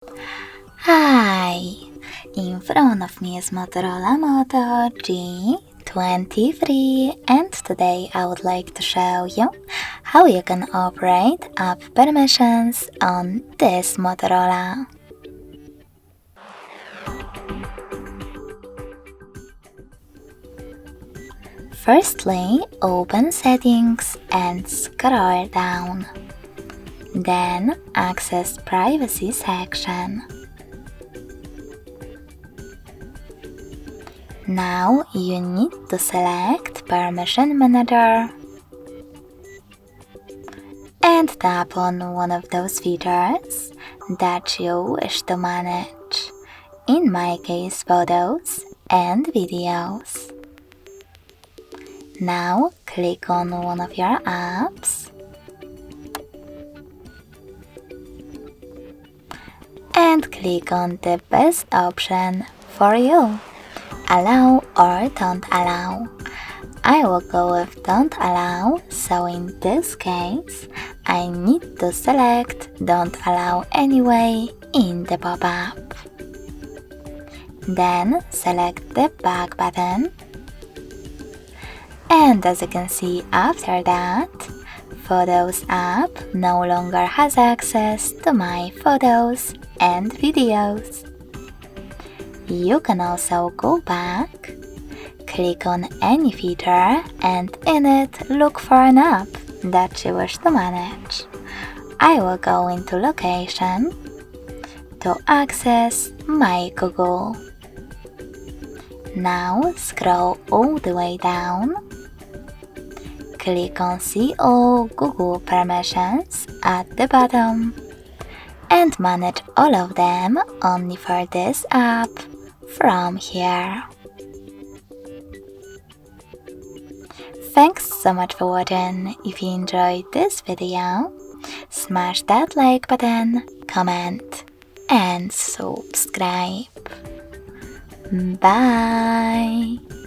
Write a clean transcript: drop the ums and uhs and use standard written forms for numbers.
Hi! In front of me is Motorola Moto G23 and today I would like to show you how you can operate app permissions on this Motorola. Firstly, open Settings and scroll down. Then access Privacy section. Now you need to select Permission Manager and tap on one of those features that you wish to manage, in my case photos and videos. Now click on one of your apps and click on the best option for you. Allow or don't allow. I will go with don't allow, so in this case, I need to select don't allow anyway in the pop-up. Then select the back button. And as you can see after that, Photos app no longer has access to my photos and videos. You can also go back, click on any feature and in it look for an app that you wish to manage. I will go into Location to access my Google. Now scroll all the way down. Click on See All Google Permissions at the bottom and manage all of them only for this app from here. Thanks so much for watching. If you enjoyed this video, smash that like button, comment and subscribe. Bye!